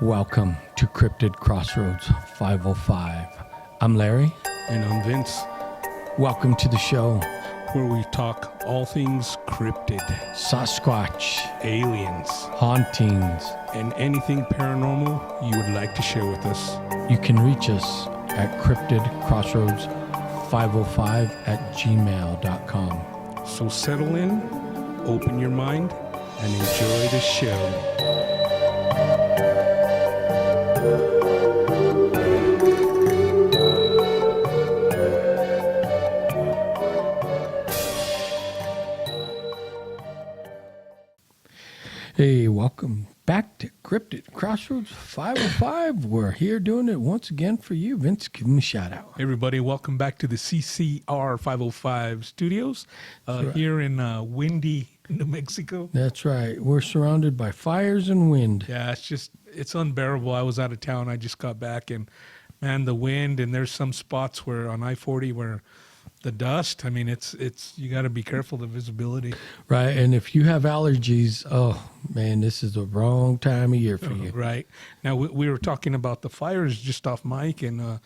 Welcome to Cryptid Crossroads 505. I'm Larry. And I'm Vince, Welcome to the show. where we talk all things cryptid, Squatch, aliens, hauntings. and anything paranormal you would like to share with us. You can reach us at cryptidcrossroads505@gmail.com. So settle in, open your mind, and enjoy the show. Hey, welcome back to Cryptid Crossroads 505. We're here doing it once again for you. Vince, give me a shout out. Hey everybody, welcome back to the CCR 505 studios right. here in windy New Mexico. That's right. We're surrounded by fires and wind. Yeah, it's unbearable. I was out of town. I just got back, and man, the wind, and there's some spots where on I-40 where the dust, I mean, it's you got to be careful the visibility. Right. And if you have allergies, oh, man, this is the wrong time of year for you. Right. Now, we were talking about the fires just off mic, and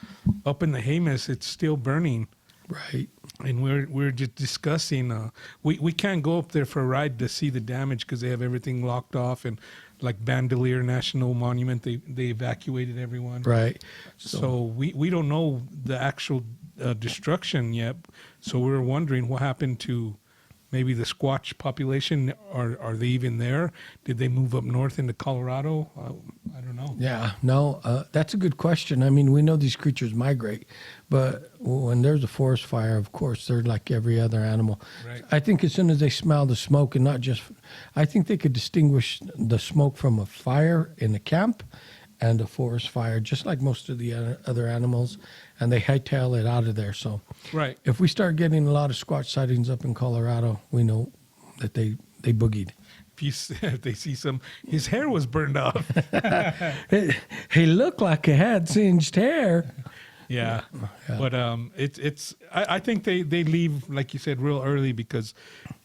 up in the Jemez, it's still burning. Right. And we're just discussing, we can't go up there for a ride to see the damage because they have everything locked off, and like Bandelier National Monument, they evacuated everyone. Right. So we don't know the actual destruction yet. So we're wondering what happened to maybe the Squatch population. Are they even there? Did they move up north into Colorado? I don't know. Yeah, no, that's a good question. I mean, we know these creatures migrate, but when there's a forest fire, of course, they're like every other animal. Right. I think as soon as they smell the smoke, and not just, I think they could distinguish the smoke from a fire in the camp and a forest fire, just like most of the other animals, and they hightail it out of there. So Right. if we start getting a lot of Squatch sightings up in Colorado, we know that they boogied. If they see his hair was burned off. He looked like he had singed hair. Yeah. But I think they leave, like you said, real early because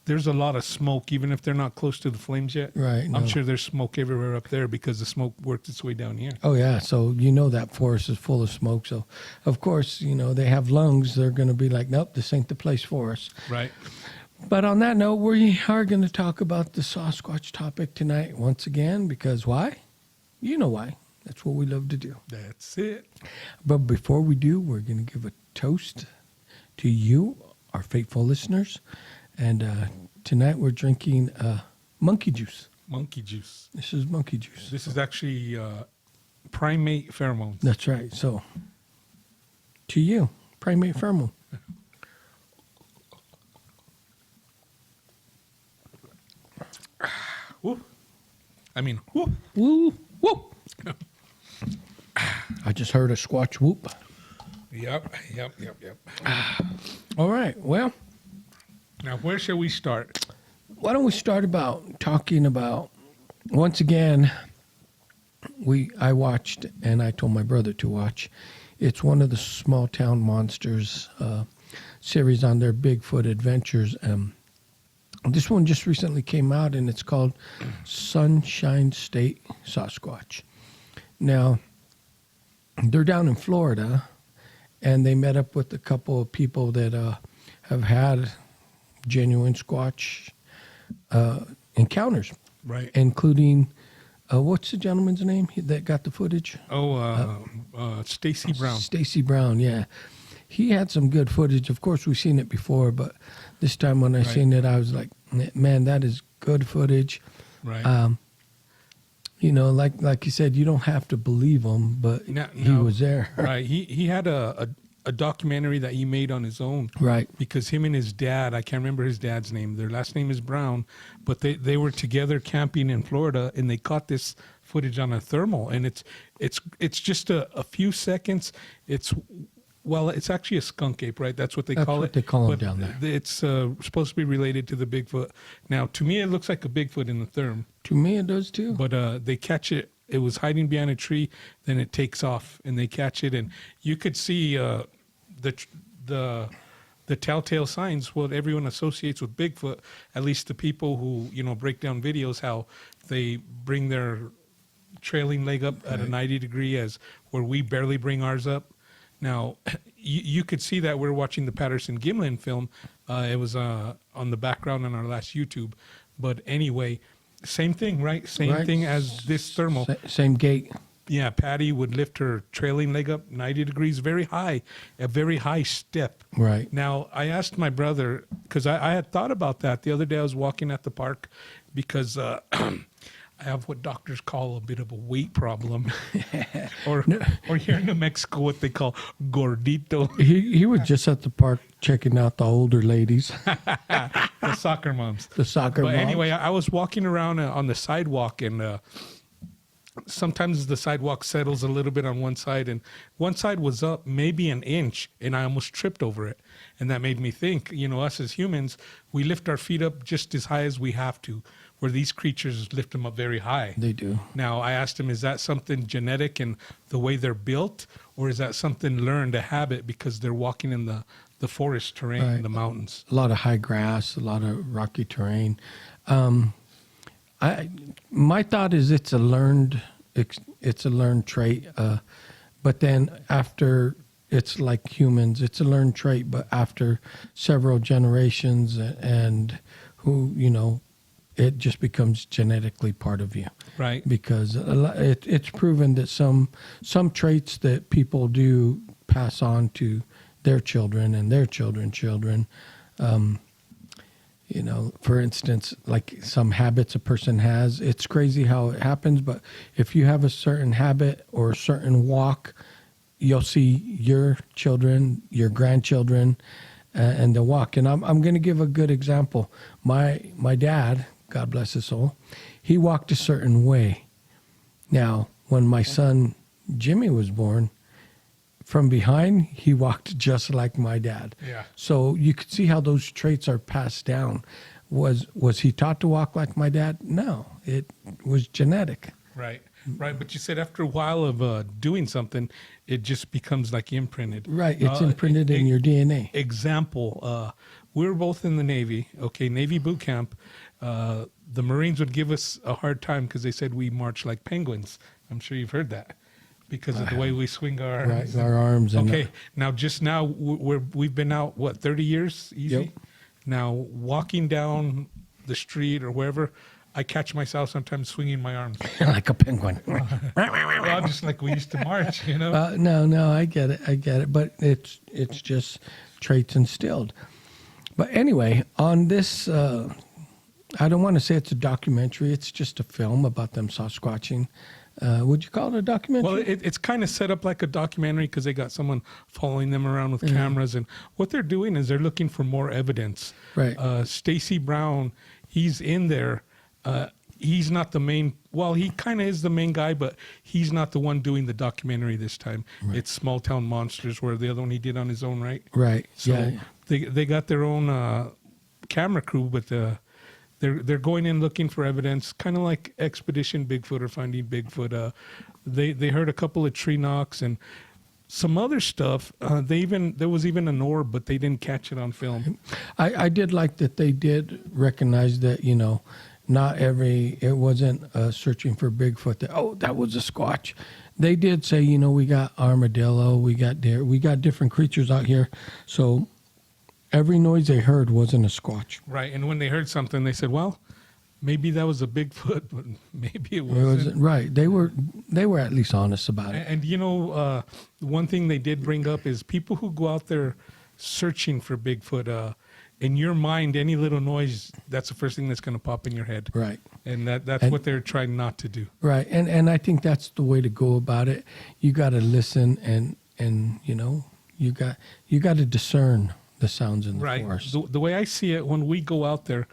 there's a lot of smoke, even if they're not close to the flames yet. Right. I'm sure there's smoke everywhere up there because the smoke worked its way down here. Oh, yeah. So, that forest is full of smoke. So, of course, they have lungs. They're going to be like, nope, this ain't the place for us. Right. But on that note, we are going to talk about the Sasquatch topic tonight once again, because why? You know why. That's what we love to do. That's it. But before we do, we're going to give a toast to you, our faithful listeners. And tonight we're drinking monkey juice. Monkey juice. This is monkey juice. This is actually primate pheromones. That's right. So, to you, primate pheromone. Woo. I mean, whoop. Woo, whoop. I just heard a Squatch whoop. Yep. All right. Well, Now, where shall we start? why don't we start talking about, once again, I watched, and I told my brother to watch. It's one of the Small Town Monsters series on their Bigfoot adventures. This one just recently came out, and it's called Sunshine State Sasquatch. Now, they're down in Florida, and they met up with a couple of people that have had genuine Squatch encounters, Right. including, what's the gentleman's name that got the footage? Stacy Brown. Stacy Brown, yeah. He had some good footage. Of course, we've seen it before, but this time when I seen it, I was like, man, that is good footage. Right. Like you said, you don't have to believe him, but he was there. Right. He had a documentary that he made on his own. Right. Because him and his dad, I can't remember his dad's name. Their last name is Brown, but they were together camping in Florida, and they caught this footage on a thermal, and it's just a few seconds. It's actually a skunk ape, right? That's what they call it. They call it down there. It's supposed to be related to the Bigfoot. Now, to me, it looks like a Bigfoot in the therm. To me, it does too. But they catch it. It was hiding behind a tree. Then it takes off, and they catch it, and you could see the telltale signs. What everyone associates with Bigfoot, at least the people who break down videos, how they bring their trailing leg up at a 90 degree as where we barely bring ours up. Now, you could see that we're watching the Patterson Gimlin film. It was on the background on our last YouTube. But anyway, same thing, right? Same thing as this thermal. Same gait. Yeah, Patty would lift her trailing leg up 90 degrees, very high, a very high step. Right. Now, I asked my brother, because I had thought about that. The other day I was walking at the park because I have what doctors call a bit of a weight problem. or here in New Mexico, what they call gordito. He was just at the park checking out the older ladies. The soccer moms. The soccer But moms. anyway, I was walking around on the sidewalk, and sometimes the sidewalk settles a little bit on one side, and one side was up maybe an inch, and I almost tripped over it. And that made me think, us as humans, we lift our feet up just as high as we have to, where these creatures lift them up very high. They do. Now, I asked him, is that something genetic in the way they're built, or is that something learned, a habit, because they're walking in the forest terrain, Right. the mountains? A lot of high grass, a lot of rocky terrain. My thought is it's a learned trait, but then after, it's like humans, it's a learned trait, but after several generations and it just becomes genetically part of you. Right. Because it's proven that some traits that people do pass on to their children and their children's children. For instance, like some habits a person has, it's crazy how it happens, but if you have a certain habit or a certain walk, you'll see your children, your grandchildren, and they'll walk. And I'm going to give a good example. My dad, God bless his soul, he walked a certain way. Now, when my son Jimmy was born, from behind, he walked just like my dad. Yeah. So you could see how those traits are passed down. Was he taught to walk like my dad? No, it was genetic. Right. But you said after a while of doing something, it just becomes like imprinted. Right, it's imprinted in your DNA. Example, we were both in the Navy, Navy boot camp. The Marines would give us a hard time because they said we march like penguins. I'm sure you've heard that because of the way we swing our arms. Right, our arms. And now just now we've been out, 30 years? Easy? Yep. Now, walking down the street or wherever, I catch myself sometimes swinging my arms. like a penguin. Well, just like we used to march, No, I get it. But it's just traits instilled. But anyway, on this, I don't want to say it's a documentary. It's just a film about them Sasquatching. Would you call it a documentary? Well, it's kind of set up like a documentary because they got someone following them around with cameras. And what they're doing is they're looking for more evidence. Right. Stacy Brown, he's in there. He's not the main, he kind of is the main guy, but he's not the one doing the documentary this time. Right. It's Small Town Monsters, where the other one he did on his own, right? Right. So yeah. they got their own camera crew, but they're going in looking for evidence, kind of like Expedition Bigfoot or Finding Bigfoot. They heard a couple of tree knocks and some other stuff. There was even an orb, but they didn't catch it on film. I did like that they did recognize that, it wasn't searching for Bigfoot. That was a Squatch. They did say, we got armadillo, we got deer, we got different creatures out here. So every noise they heard wasn't a Squatch. Right. And when they heard something, they said, well, maybe that was a Bigfoot, but maybe it wasn't. Right. They were at least honest about it. And one thing they did bring up is people who go out there searching for Bigfoot, in your mind, any little noise, that's the first thing that's going to pop in your head. Right. And that's what they're trying not to do. Right. And I think that's the way to go about it. You got to listen and you got to discern the sounds in the forest. The way I see it, when we go out there,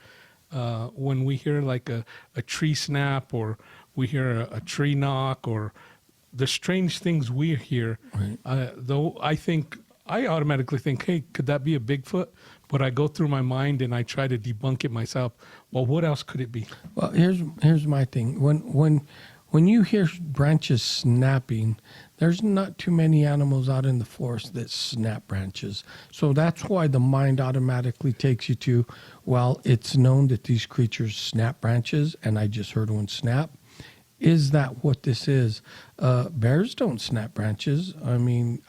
when we hear like a tree snap or we hear a tree knock or the strange things we hear, though I automatically think, hey, could that be a Bigfoot? But I go through my mind and I try to debunk it myself. Well, what else could it be? Well, here's my thing. When you hear branches snapping, there's not too many animals out in the forest that snap branches. So that's why the mind automatically takes you to, well, it's known that these creatures snap branches, and I just heard one snap. is that what this is? Bears don't snap branches. I mean,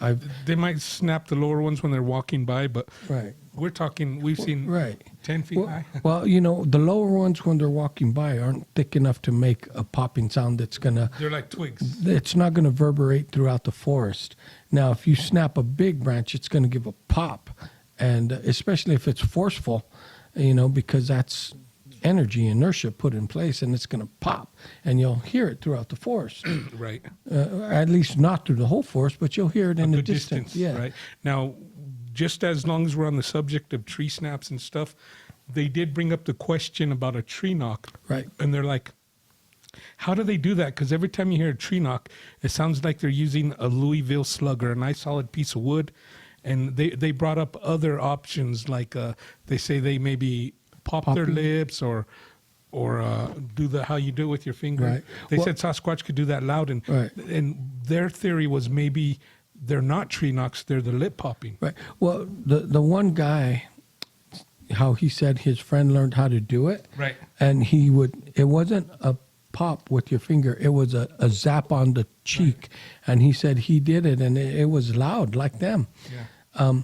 They might snap the lower ones when they're walking by, but right. we've seen Right. 10 feet high. Well, the lower ones when they're walking by aren't thick enough to make a popping sound that's gonna. They're like twigs. It's not gonna reverberate throughout the forest. Now, if you snap a big branch, it's gonna give a pop, and especially if it's forceful, because that's energy, inertia put in place, and it's gonna pop, and you'll hear it throughout the forest. Right. At least not through the whole forest, but you'll hear it in the Good distance. Yeah. Right. Now, just as long as we're on the subject of tree snaps and stuff, they did bring up the question about a tree knock. Right. And they're like, how do they do that? Because every time you hear a tree knock, it sounds like they're using a Louisville slugger, a nice solid piece of wood. And they brought up other options, like they say they maybe pop their Popping. lips or do how you do it with your finger. Right. They Well- said Sasquatch could do that loud, and Right. their theory was maybe they're not tree knocks, they're the lip popping. Right. Well, the one guy, how he said his friend learned how to do it. Right. And it wasn't a pop with your finger, it was a zap on the cheek. And he said he did it, and it was loud like them. Yeah.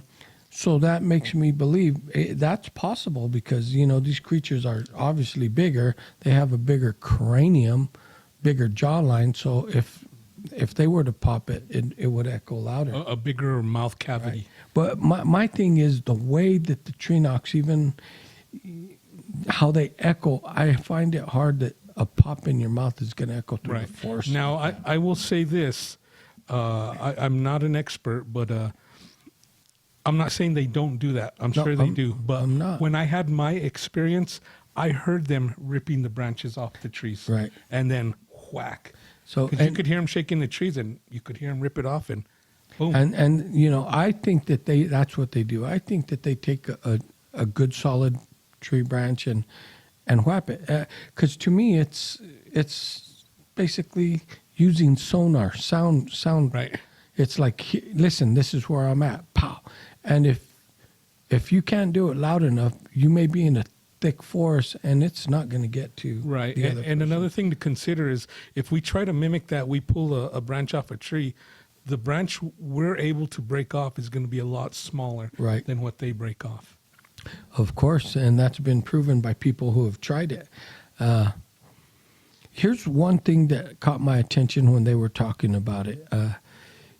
So that makes me believe that's possible because, these creatures are obviously bigger. They have a bigger cranium, bigger jawline. So if they were to pop it, it would echo louder. A bigger mouth cavity. But my thing is the way that the tree knocks, even how they echo, I find it hard that a pop in your mouth is going to echo through Right. the forest. Now, I will say this. I'm not an expert, but I'm not saying they don't do that. I'm No, sure they do. But I'm not. when I had my experience, I heard them ripping the branches off the trees. Right. And then whack. So Because you could hear them shaking the trees, and you could hear them rip it off, and boom. and I think that that's what they do. I think that they take a good solid tree branch and whap it. Because to me, it's basically using sonar, sound. Right. It's like, listen, this is where I'm at. Pow. And if you can't do it loud enough, you may be in a thick forest, and it's not going to get to Right. the And, other and person. another thing to consider is if we try to mimic that, we pull a branch off a tree, the branch we're able to break off is going to be a lot smaller Right. than what they break off. Of course, and that's been proven by people who have tried it. Here's one thing that caught my attention when they were talking about it.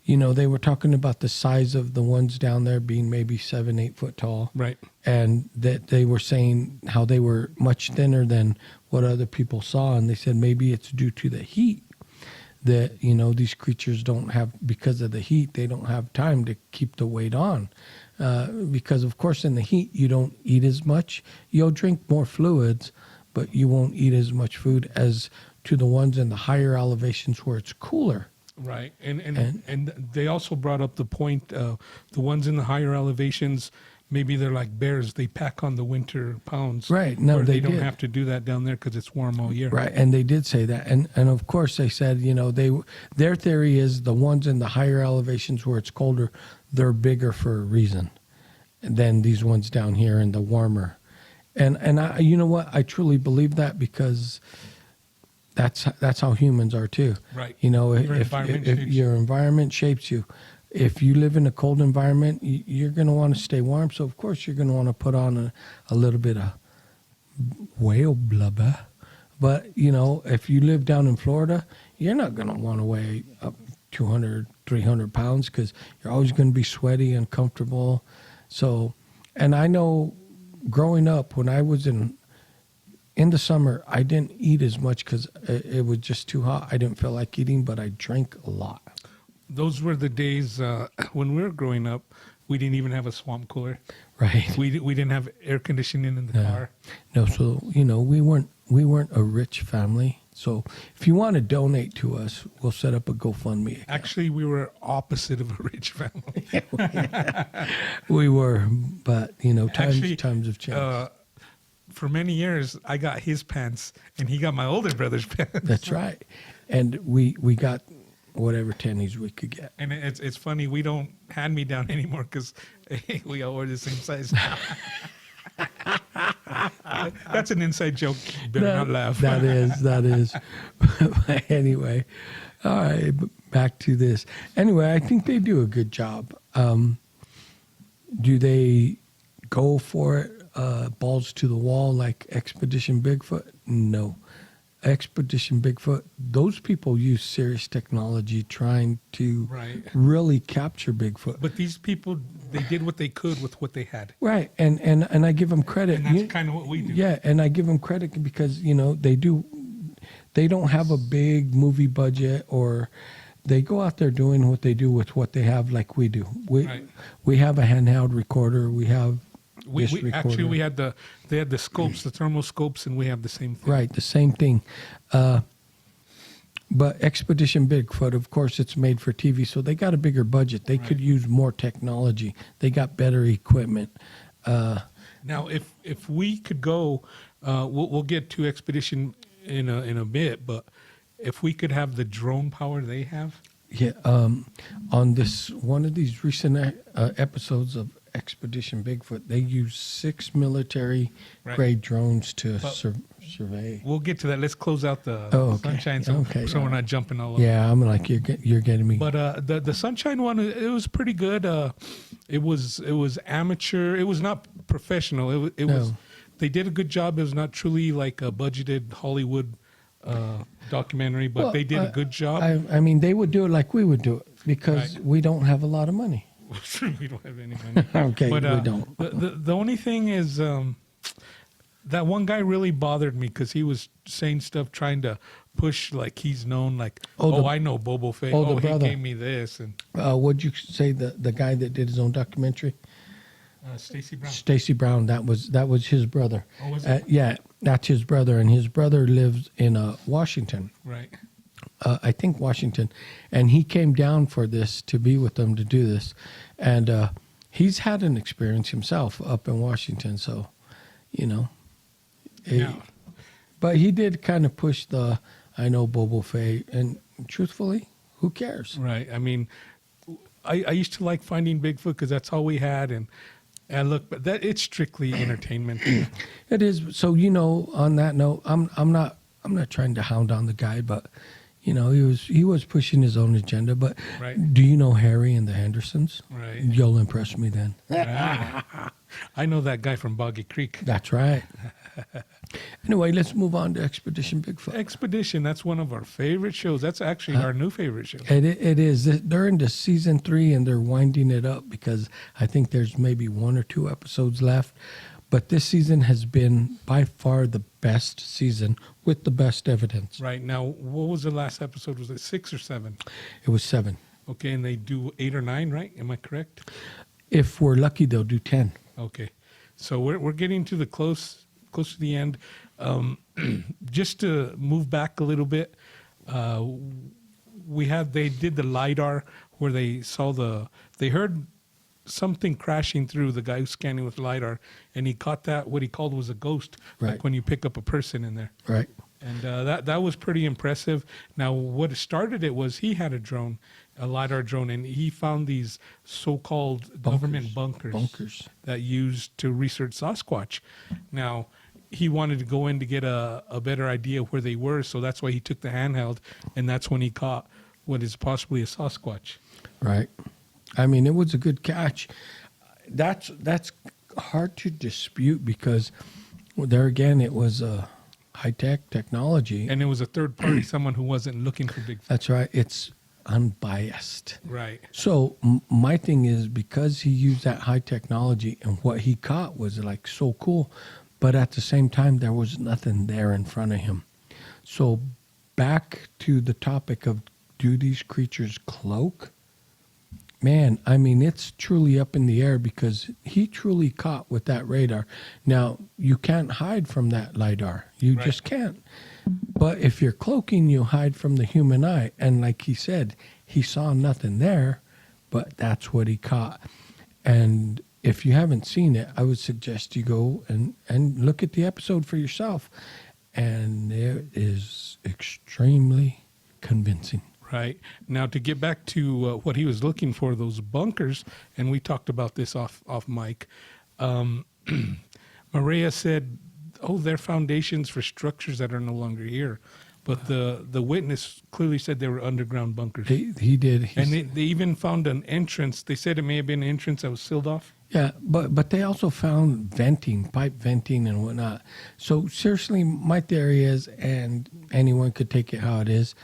They were talking about the size of the ones down there being maybe 7-8 foot tall. Right. And that they were saying how they were much thinner than what other people saw. And they said maybe it's due to the heat that, these creatures don't have, because of the heat, they don't have time to keep the weight on. Because, of course, in the heat, you don't eat as much. You'll drink more fluids, but you won't eat as much food as to the ones in the higher elevations where it's cooler. Right. And they also brought up the point, the ones in the higher elevations, maybe they're like bears. They pack on the winter pounds. Right. No, where they don't did. have to do that down there because it's warm all year. Right, and they did say that, and of course they said, their theory is the ones in the higher elevations where it's colder, they're bigger for a reason than these ones down here in the warmer, and I, I truly believe that because that's how humans are too. Right. If your environment shapes you. If you live in a cold environment, you're going to want to stay warm. So, of course, you're going to want to put on a little bit of whale blubber. But, if you live down in Florida, you're not going to want to weigh up 200, 300 pounds because you're always going to be sweaty, uncomfortable. So, and I know growing up when I was in the summer, I didn't eat as much because it was just too hot. I didn't feel like eating, but I drank a lot. Those were the days when we were growing up. We didn't even have a swamp cooler. Right. We didn't have air conditioning in the car. No, so we weren't a rich family. So if you want to donate to us, we'll set up a GoFundMe account. Actually, we were opposite of a rich family. We were, but Actually, times have changed. For many years, I got his pants, and he got my older brother's pants. That's right. And we got whatever tennies we could get. And it's funny, we don't hand me down anymore because we all wear the same size now. That's an inside joke. You better not laugh. That is. But anyway, all right, back to this. Anyway, I think they do a good job. Do they go for it, balls to the wall like Expedition Bigfoot? No. Expedition Bigfoot, those people use serious technology trying to Right. really capture Bigfoot. But these people, they did what they could with what they had. Right, and I give them credit. And that's kind of what we do. Yeah, and I give them credit because they don't have a big movie budget, or they go out there doing what they do with what they have, like we do. Right. We have a handheld recorder. We have this recorder. Actually, they had the scopes, the thermal scopes, and we have the same thing. Right, the same thing. But Expedition Bigfoot, of course, it's made for TV, so they got a bigger budget. They could use more technology. They got better equipment. Now, if we could go, we'll get to Expedition in a bit, but if we could have the drone power they have. Yeah, on this one of these recent episodes of Expedition Bigfoot, they use 6 military-grade drones to survey. We'll get to that. Let's close out the Okay. Sunshine, so we're not jumping all over. Yeah, I'm like you're getting me. But the Sunshine one, it was pretty good. It was amateur. It was not professional. It was. They did a good job. It was not truly like a budgeted Hollywood documentary, but they did a good job. I mean, they would do it like we would do it because we don't have a lot of money. We don't have any money. Okay, but, we don't. The only thing is that one guy really bothered me because he was saying stuff trying to push like he's known, like, I know Bobo Fett. the He brother. gave me this. And What'd you say, the guy that did his own documentary? Stacy Brown. Stacy Brown, that was his brother. Oh, was it? Yeah, that's his brother, and his brother lives in Washington. Right. I think Washington, and he came down for this to be with them to do this, and he's had an experience himself up in Washington, so Yeah. But he did kind of push I know Bobo Fett, and truthfully, who cares? Right. I mean, I used to like finding Bigfoot because that's all we had, and look, but it's strictly entertainment. It is. So on that note, I'm not trying to hound on the guy, but he was pushing his own agenda. But Right. do you know Harry and the Hendersons? Right. You'll impress me then. Right. I know that guy from Boggy Creek. That's right. Anyway, let's move on to Expedition Bigfoot. Expedition, that's one of our favorite shows. That's actually our new favorite show. It is. They're into season 3 and they're winding it up because I think there's maybe 1 or 2 episodes left. But this season has been by far the best season with the best evidence. Right. Now, what was the last episode? Was it 6 or 7? It was 7. Okay, and they do 8 or 9, right? Am I correct? If we're lucky, they'll do 10. Okay. So we're getting to the close to the end. Just to move back a little bit, they did the LiDAR where they heard something crashing through, the guy who's scanning with LiDAR, and he caught what he called was a ghost, Right. like when you pick up a person in there. Right. And that was pretty impressive. Now, what started it was he had a LiDAR drone, and he found these so-called government bunkers that used to research Sasquatch. Now, he wanted to go in to get a better idea of where they were, so that's why he took the handheld, and that's when he caught what is possibly a Sasquatch. Right. I mean, it was a good catch. That's hard to dispute because there again, it was high-tech technology. And it was a third party, someone who wasn't looking for Bigfoot. That's right. It's unbiased. Right. So my thing is because he used that high technology and what he caught was like so cool, but at the same time, there was nothing there in front of him. So back to the topic of do these creatures cloak? Man, I mean, it's truly up in the air because he truly caught with that radar. Now, you can't hide from that LiDAR. You Right. just can't. But if you're cloaking, you hide from the human eye. And like he said, he saw nothing there, but that's what he caught. And if you haven't seen it, I would suggest you go and look at the episode for yourself. And it is extremely convincing. Right. Now, to get back to what he was looking for, those bunkers, and we talked about this off mic, Maria said, "Oh, they're foundations for structures that are no longer here." But the witness clearly said they were underground bunkers. He did. And they even found an entrance. They said it may have been an entrance that was sealed off. Yeah, but they also found venting, pipe venting and whatnot. So seriously, my theory is, and anyone could take it how it is,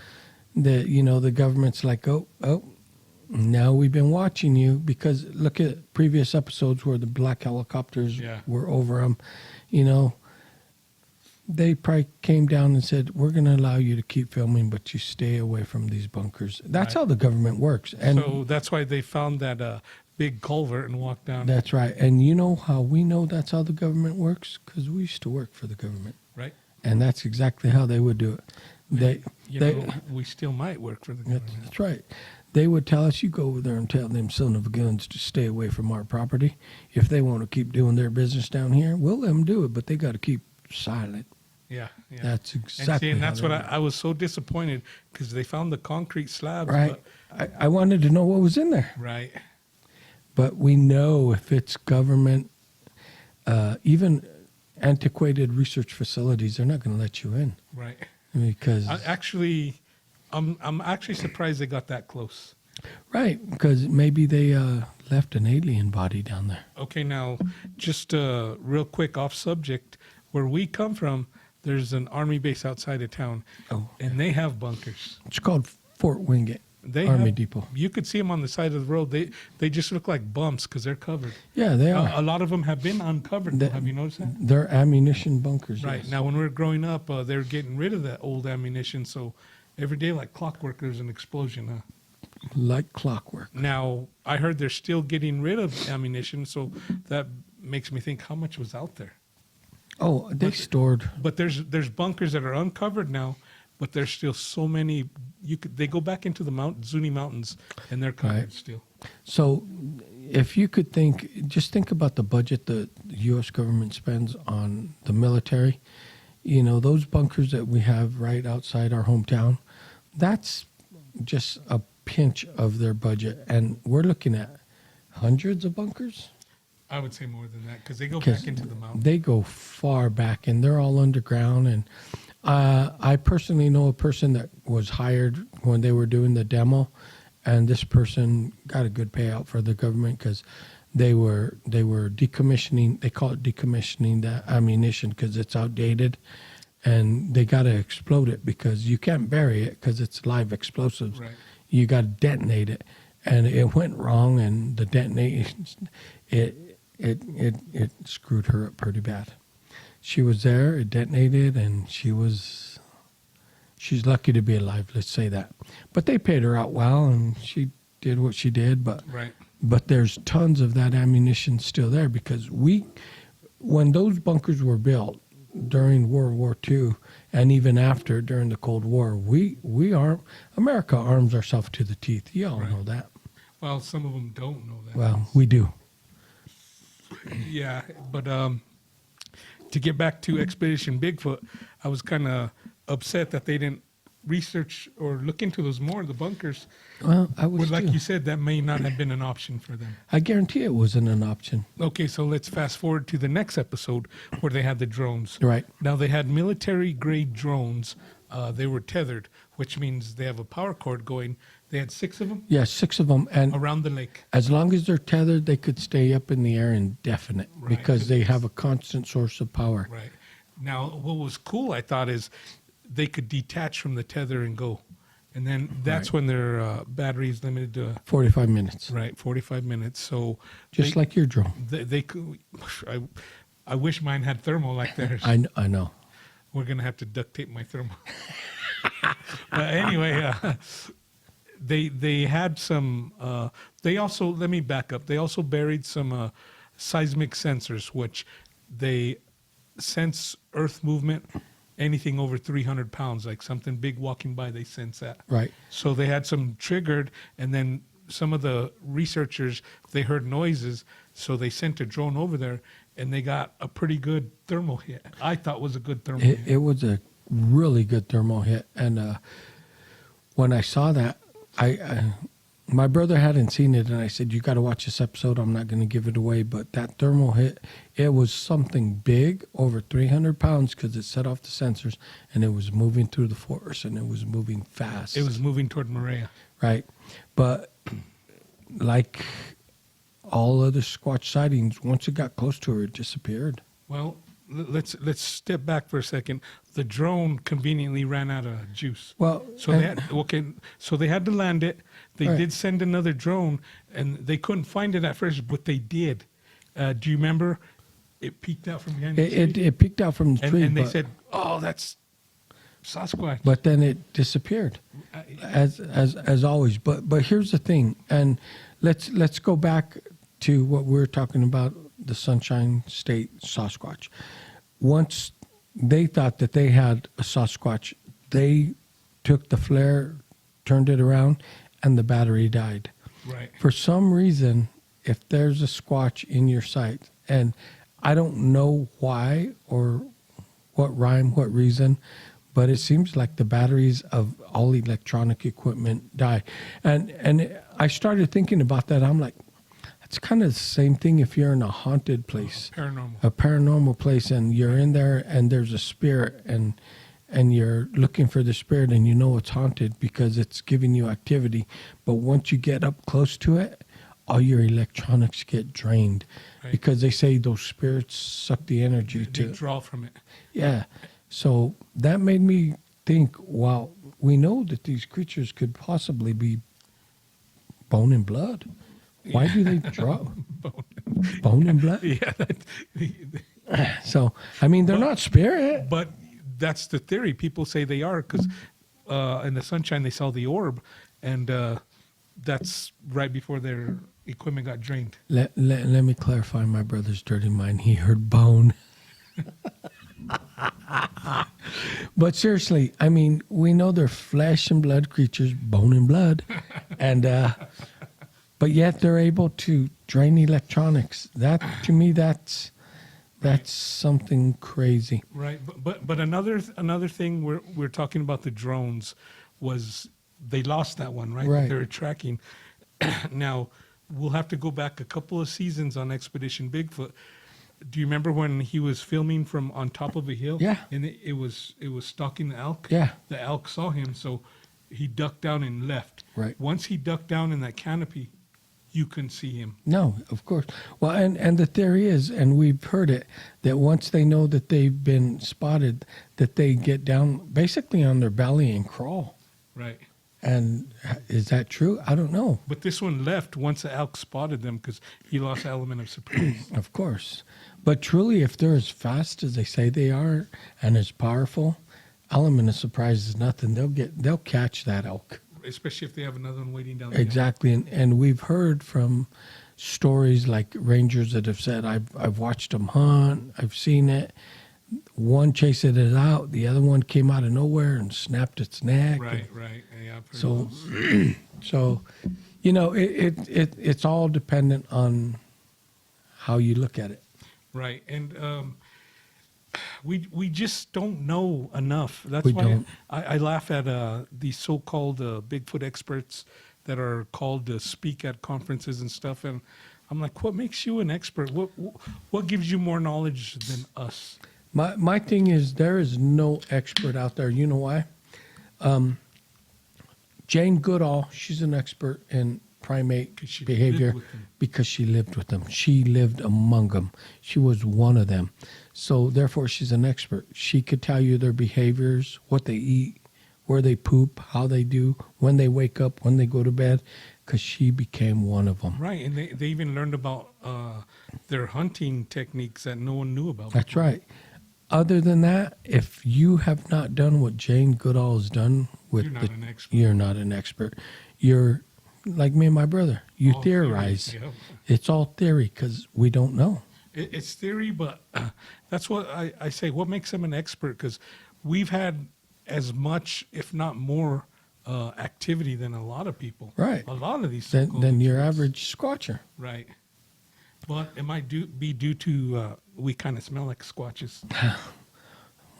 that, you know, the government's like, oh, now we've been watching you, because look at previous episodes where the black helicopters were over them. You know, they probably came down and said, we're going to allow you to keep filming, but you stay away from these bunkers. That's how the government works. And so that's why they found that big culvert and walked down. that's right. And you know how we know that's how the government works? Because we used to work for the government. Right. And that's exactly how they would do it. We still might work for the government. That's right. They would tell us, you go over there and tell them son of guns to stay away from our property. If they want to keep doing their business down here, we'll let them do it, but they got to keep silent. Yeah. That's exactly. And that's what I was so disappointed, because they found the concrete slabs. Right. I wanted to know what was in there. Right. But we know if it's government, even antiquated research facilities, they're not going to let you in. Right. Because I'm actually surprised they got that close. right, because maybe they left an alien body down there. Okay, now just real quick off subject, where we come from, there's an army base outside of town, and they have bunkers. It's called Fort Wingate Army Depot. You could see them on the side of the road. They just look like bumps because they're covered. Yeah, they are. A lot of them have been uncovered. Have you noticed that? They're ammunition bunkers. Right. Yes. Now, when we were growing up, they were getting rid of that old ammunition. So every day, like clockwork, there's an explosion. Like clockwork. Now, I heard they're still getting rid of ammunition. So that makes me think, how much was out there? Oh, they stored. But there's bunkers that are uncovered now, but there's still so many. They go back into the Zuni Mountains, and they're covered still. So if you could just think about the budget the U.S. government spends on the military. You know, those bunkers that we have right outside our hometown, that's just a pinch of their budget. And we're looking at hundreds of bunkers. I would say more than that, because they go back into the mountains. They go far back, and they're all underground. And I personally know a person that was hired when they were doing the demo, and this person got a good payout for the government because they were decommissioning. They call it decommissioning the ammunition because it's outdated, and they got to explode it because you can't bury it because it's live explosives. Right. You got to detonate it, and it went wrong, and the detonation it screwed her up pretty bad. She was there, it detonated, and she's lucky to be alive, let's say that. But they paid her out well, and she did what she did. But there's tons of that ammunition still there because when those bunkers were built during World War II and even after during the Cold War, America arms ourselves to the teeth. You all know that. Well, some of them don't know that. Well, we do. Yeah, but to get back to Expedition Bigfoot, I was kind of upset that they didn't research or look into those more, the bunkers. Well, I was like you said, that may not have been an option for them. I guarantee it wasn't an option. Okay, so let's fast forward to the next episode where they had the drones. Right. Now, they had military-grade drones. They were tethered, which means they have a power cord going. They had 6 of them? Yeah, 6 of them. And around the lake. As long as they're tethered, they could stay up in the air indefinite because they have a constant source of power. Right. Now, what was cool, I thought, is they could detach from the tether and go. And then that's when their battery is limited to 45 minutes. Right, 45 minutes. So just like your drone. They could. I wish mine had thermal like theirs. I know. We're gonna have to duct tape my thermal. But anyway, they had some. They also, let me back up. They also buried some seismic sensors, which they sense Earth movement. Anything over 300 pounds, like something big walking by, they sense that. Right. So they had some triggered, and then some of the researchers, they heard noises, so they sent a drone over there, and they got a pretty good thermal hit. I thought was a good thermal hit. It was a really good thermal hit. And when I saw that, my brother hadn't seen it, and I said, "You got to watch this episode. I'm not going to give it away." But that thermal hit, it was something big, over 300 pounds, because it set off the sensors, and it was moving through the forest, and it was moving fast. It was moving toward Maria. Right, but like all other Squatch sightings, once it got close to her, it disappeared. Well, let's step back for a second. The drone conveniently ran out of juice. Well, So they had to land it. They Right. did send another drone, and they couldn't find it at first, but they did. Do you remember? It peeked out from behind the tree, it peeked out from the and, tree, and they but, said, "Oh, that's Sasquatch." but then it disappeared, as always. But here's the thing, and let's go back to what we were talking about, the Sunshine State Sasquatch. Once they thought that they had a Sasquatch, they took the flare, turned it around, and the battery died. Right. For some reason, if there's a Squatch in your sight, and I don't know why or what reason, but it seems like the batteries of all electronic equipment die. And I started thinking about that. I'm like, it's kind of the same thing if you're in a haunted place, Paranormal. a paranormal place, and you're in there and there's a spirit, and you're looking for the spirit, and you know it's haunted because it's giving you activity. But once you get up close to it, all your electronics get drained, Right. because they say those spirits suck the energy They to. draw from it. Yeah. So that made me think, well, we know that these creatures could possibly be bone and blood. Why do they draw bone and blood? Yeah. So, I mean, they're not spirit. But that's the theory. People say they are because in the Sunshine they saw the orb, and that's right before their equipment got drained. Let me clarify my brother's dirty mind. He heard bone. But seriously, I mean, we know they're flesh and blood creatures, bone and blood, and but yet they're able to drain electronics. That, to me, that's something crazy. Right. But another thing we're talking about the drones was they lost that one, right? Right. They were tracking. Now we'll have to go back a couple of seasons on Expedition Bigfoot. Do you remember when he was filming from on top of a hill? Yeah. And it was stalking the elk. Yeah. The elk saw him, so he ducked down and left. Right. Once he ducked down in that canopy, you couldn't see him. No, of course. Well, and the theory is, and we've heard it, that once they know that they've been spotted, that they get down basically on their belly and crawl. Right. And is that true? I don't know. But this one left once the elk spotted them because he lost the element of surprise. Of course. But truly, if they're as fast as they say they are and as powerful, element of surprise is nothing. They'll catch that elk. Especially if they have another one waiting down the hill. Exactly. And we've heard from stories like rangers that have said, I've watched them hunt, I've seen it. One chased it out, the other one came out of nowhere and snapped its neck. Right, right. Yeah, I've heard So, those. so, you know, it's all dependent on how you look at it. Right. And we just don't know enough. That's We why don't. I laugh at these so-called Bigfoot experts that are called to speak at conferences and stuff. And I'm like, what makes you an expert? What gives you more knowledge than us? My thing is, there is no expert out there. You know why? Jane Goodall, she's an expert in primate 'Cause she behavior lived with them. because she lived with them. She lived among them. She was one of them. So therefore, she's an expert. She could tell you their behaviors, what they eat, where they poop, how they do, when they wake up, when they go to bed, because she became one of them. Right. And they even learned about their hunting techniques that no one knew about. That's right. Other than that, if you have not done what Jane Goodall has done with You're not an expert. you're not an expert. You're like me and my brother. You All theorize. theory, yeah. It's all theory because we don't know. It's theory, but that's what I say. What makes them an expert? Because we've had as much, if not more, activity than a lot of people. Right. A lot of these. Than so-called your experts. average squatcher. Right. But it might be due to we kind of smell like squatches.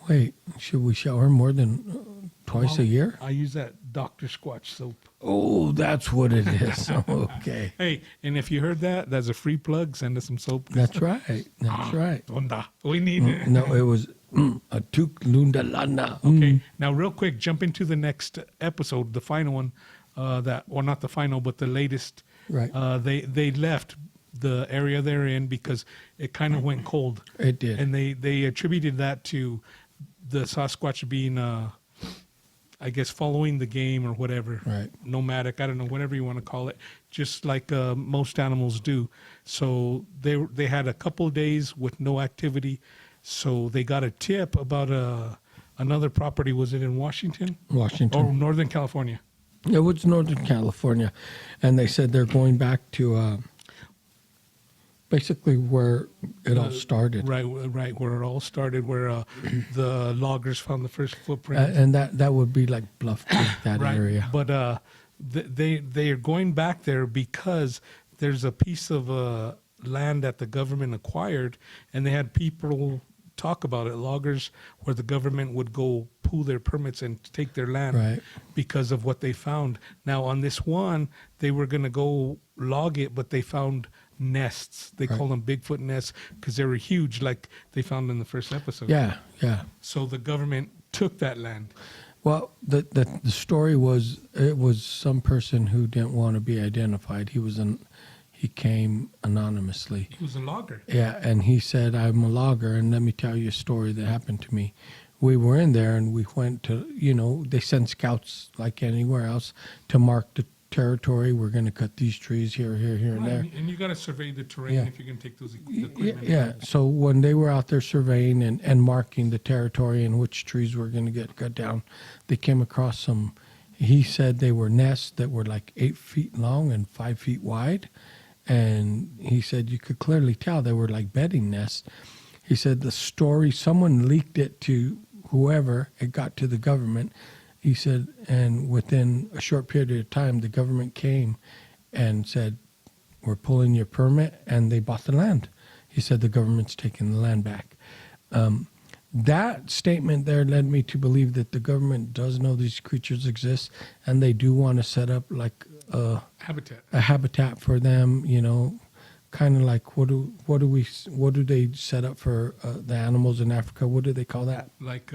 Wait, should we shower more than twice a year? I use that Dr. Squatch soap. Oh, that's what it is. Okay. Hey, and if you heard that, that's a free plug. Send us some soap. That's right. That's right. Onda. We need it. No, it was a tuk lunda lana. Okay, now real quick, jump into the next episode, the final one. Not the final, but the latest. Right. They left the area they're in because it kind of went cold. It did. And they attributed that to the Sasquatch being, I guess, following the game or whatever. Right. Nomadic, I don't know, whatever you want to call it, just like most animals do. So they had a couple of days with no activity. So they got a tip about another property. Was it in Washington? Washington. Or Northern California? It was Northern California. And they said they're going back to basically where it all started. Right, where it all started, where the loggers found the first footprint. And that would be like Bluff Creek, that Right, area. but they are going back there because there's a piece of land that the government acquired, and they had people talk about it. Loggers, where the government would go pull their permits and take their land Right. because of what they found. Now on this one, they were going to go log it, but they found nests. They call them Bigfoot nests because they were huge, like they found in the first episode. Yeah, yeah. So the government took that land. Well, the story was, it was some person who didn't want to be identified. He came anonymously. He was a logger. Yeah, and he said, I'm a logger, and let me tell you a story that happened to me. We were in there, and we went to, they send scouts like anywhere else to mark the territory. We're going to cut these trees here, and there. And you got to survey the terrain Yeah. if you're going to take those equipment. Yeah, so when they were out there surveying and marking the territory and which trees were going to get cut down, they came across some, he said they were nests that were like 8 feet long and 5 feet wide. And he said you could clearly tell they were like bedding nests. He said the story, someone leaked it to whoever, it got to the government. He said, and within a short period of time, the government came and said, we're pulling your permit, and they bought the land. He said the government's taking the land back. That statement there led me to believe that the government does know these creatures exist, and they do want to set up like a habitat for them. Kind of like what do they set up for the animals in Africa? What do they call that? Like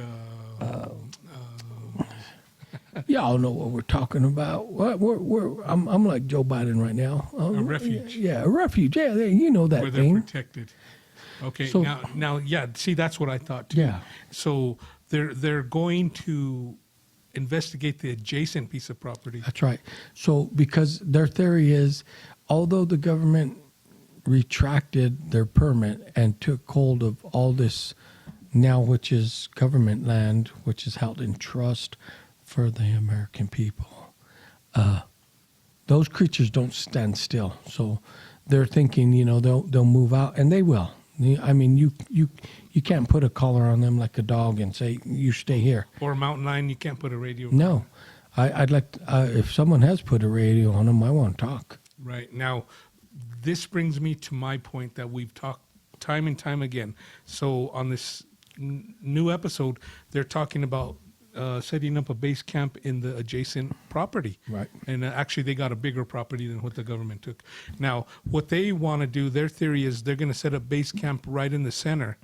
Y'all know what we're talking about. I'm like Joe Biden right now. a refuge. Yeah, a refuge. Yeah, you know that Where they're thing. protected. Okay, So- now, yeah. See, that's what I thought too. Yeah. So they're going to investigate the adjacent piece of property. That's right. So because their theory is, although the government retracted their permit and took hold of all this now, which is government land, which is held in trust for the American people, those creatures don't stand still. So they're thinking, they'll move out, and they will. I mean, you can't put a collar on them like a dog and say, you stay here. Or a mountain lion, you can't put a radio. No. I'd like, if someone has put a radio on them, I want to talk. Right. Now, this brings me to my point that we've talked time and time again. So on this new episode, they're talking about setting up a base camp in the adjacent property. Right. And actually, they got a bigger property than what the government took. Now, what they want to do, their theory is they're going to set up base camp right in the center,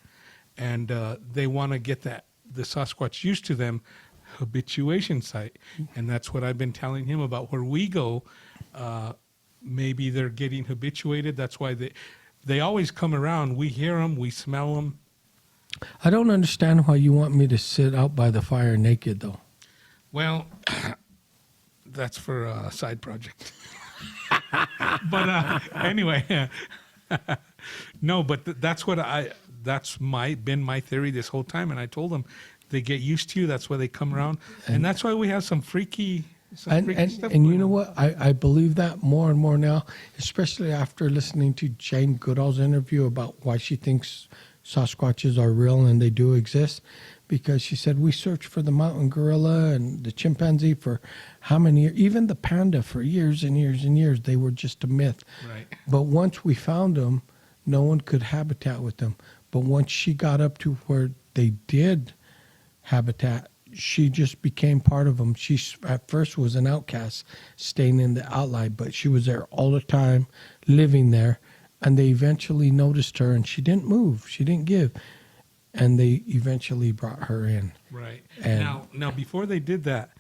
and they want to get the Sasquatch used to them habituation site. And that's what I've been telling him about where we go. Maybe they're getting habituated. That's why they always come around. We hear them, we smell them. I don't understand why you want me to sit out by the fire naked, though. Well, that's for a side project. But anyway, no, but that's been my theory this whole time. And I told them they get used to you. That's why they come around. And that's why we have some freaky stuff. And you know what? I believe that more and more now, especially after listening to Jane Goodall's interview about why she thinks Sasquatches are real and they do exist. Because she said, we searched for the mountain gorilla and the chimpanzee for how many years, even the panda for years and years and years. They were just a myth. Right. But once we found them, no one could habitat with them. But once she got up to where they did habitat. She just became part of them. At first was an outcast, staying in the outline, but she was there all the time, living there. And they eventually noticed her, and she didn't move. She didn't give. And they eventually brought her in. Right. And Now, before they did that,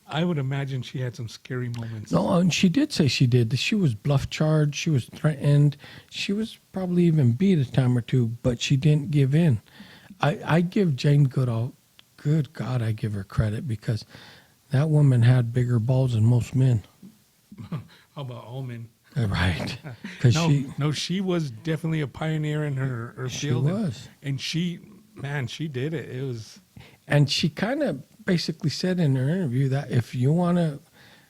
I would imagine she had some scary moments. no, and she did say she did. She was bluff charged. She was threatened. She was probably even beat a time or two, but she didn't give in. I give Jane Goodall, good God, I give her credit because that woman had bigger balls than most men. How about all men? Right. Because she was definitely a pioneer in her she field. was. And she did it. It was. And she kind of basically said in her interview that if you want to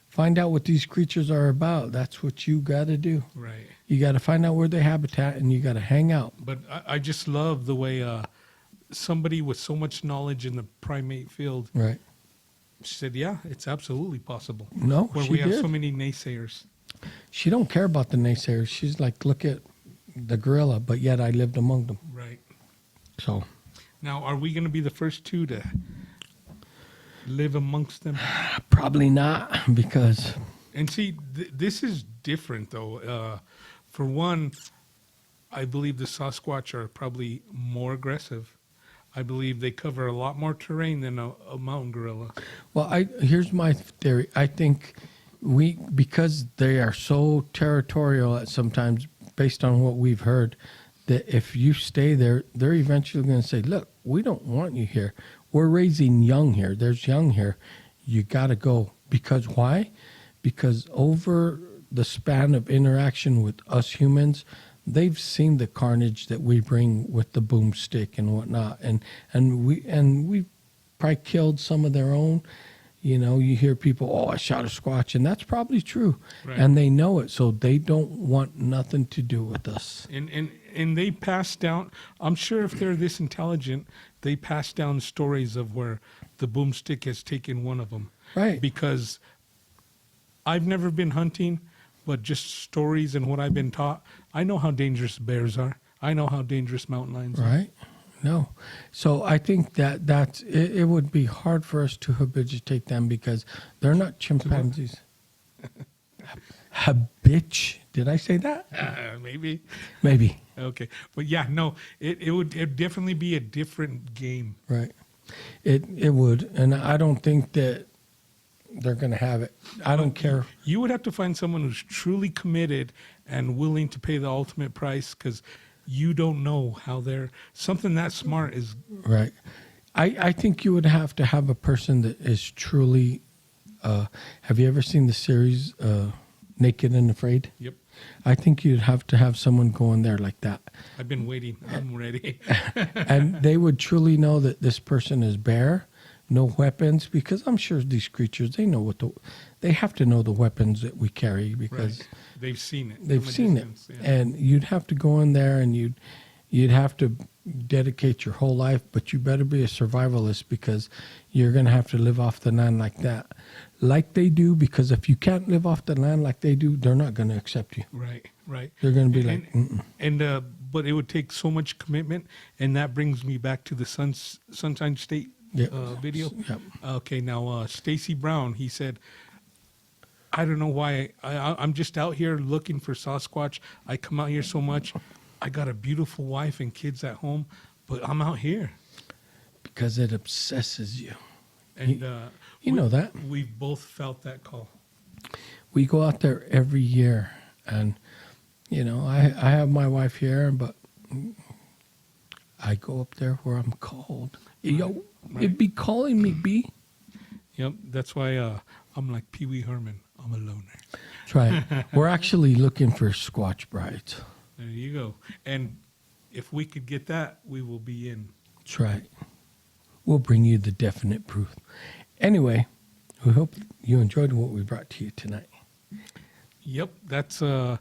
find out what these creatures are about, that's what you got to do. Right. You got to find out where they habitat and you got to hang out. But I just love the way somebody with so much knowledge in the primate field, Right. she said, yeah, it's absolutely possible. No, Where she we have did. so many naysayers. She don't care about the naysayers. She's like, look at the gorilla, but yet I lived among them. Right. So Now, are we going to be the first two to live amongst them? probably not because And see, this is different, though. For one, I believe the Sasquatch are probably more aggressive. I believe they cover a lot more terrain than a mountain gorilla. well, here's my theory. I think because they are so territorial at sometimes based on what we've heard, that if you stay there, they're eventually going to say, look, we don't want you here. We're raising young here. There's young here. You got to go. Because why? Because over the span of interaction with us humans, they've seen the carnage that we bring with the boomstick and whatnot. And we probably killed some of their own. You know, you hear people, oh, I shot a Squatch, and that's probably true. Right. And they know it, so they don't want nothing to do with us. And they pass down, I'm sure if they're this intelligent, they pass down stories of where the boomstick has taken one of them. Right. Because I've never been hunting, but just stories and what I've been taught, I know how dangerous bears are. I know how dangerous mountain lions are. Right? No. So I think that it would be hard for us to habituate them because they're not chimpanzees. Habitch. Did I say that? Maybe. Maybe. Okay. But yeah, no, it'd definitely be a different game. Right. It would. And I don't think that they're going to have it. I don't care. You would have to find someone who's truly committed and willing to pay the ultimate price because you don't know how they're something that smart is. Right. I think you would have to have a person that is truly. Have you ever seen the series Naked and Afraid? Yep. I think you'd have to have someone go in there like that. I've been waiting. I'm ready. And they would truly know that this person is bare, no weapons, because I'm sure these creatures, they know they have to know the weapons that we carry because Right. They've seen it. they've from a seen it. distance, yeah. And you'd have to go in there and you'd have to dedicate your whole life, but you better be a survivalist because you're going to have to live off the land like that. Like they do, because if you can't live off the land like they do, they're not going to accept you. Right. Right. They're going to be like, mm-mm. But it would take so much commitment, and that brings me back to the Sunshine State Yep. video. Yep. Okay, now Stacy Brown, he said, I don't know why I'm just out here looking for Sasquatch. I come out here so much. I got a beautiful wife and kids at home, but I'm out here. Because it obsesses you. And You know that. We've both felt that call. We go out there every year, and you know, I have my wife here, but I go up there where I'm called. Yo, it'd be calling me, B. Yep, that's why I'm like Pee Wee Herman. I'm a loner. That's right. We're actually looking for Squatch brides. There you go. And if we could get that, we will be in. That's right. We'll bring you the definite proof. Anyway, we hope you enjoyed what we brought to you tonight. Yep, that's our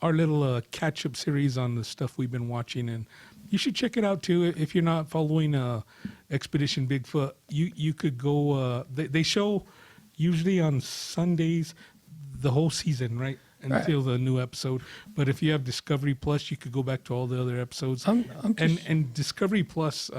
little catch-up series on the stuff we've been watching, and you should check it out too. If you're not following Expedition Bigfoot, you could go. They show usually on Sundays the whole season, right? Until the new episode. But if you have Discovery Plus, you could go back to all the other episodes. I'm just- and Discovery Plus,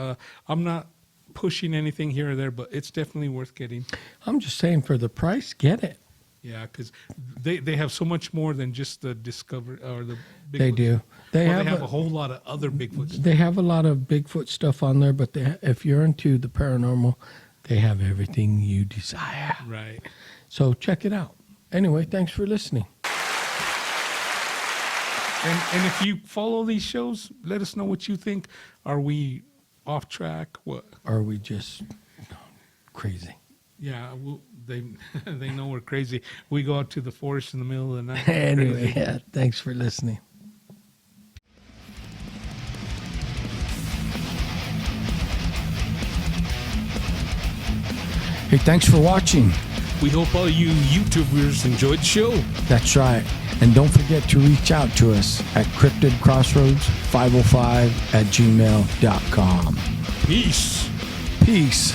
I'm not pushing anything here or there, but it's definitely worth getting. I'm just saying, for the price, get it. Yeah, because they have so much more than just the Discovery or the Bigfoot. They do. They Well, have a whole lot of other Bigfoot stuff. They have a lot of Bigfoot stuff on there, but if you're into the paranormal, they have everything you desire. Right. So check it out. Anyway, thanks for listening. And if you follow these shows, let us know what you think. Are we off track? What? Are we just crazy? Yeah, they know we're crazy. We go out to the forest in the middle of the night. Anyway, yeah, thanks for listening. Hey, thanks for watching. We hope all you YouTubers enjoyed the show. That's right. And don't forget to reach out to us at cryptidcrossroads505@gmail.com. Peace. Peace.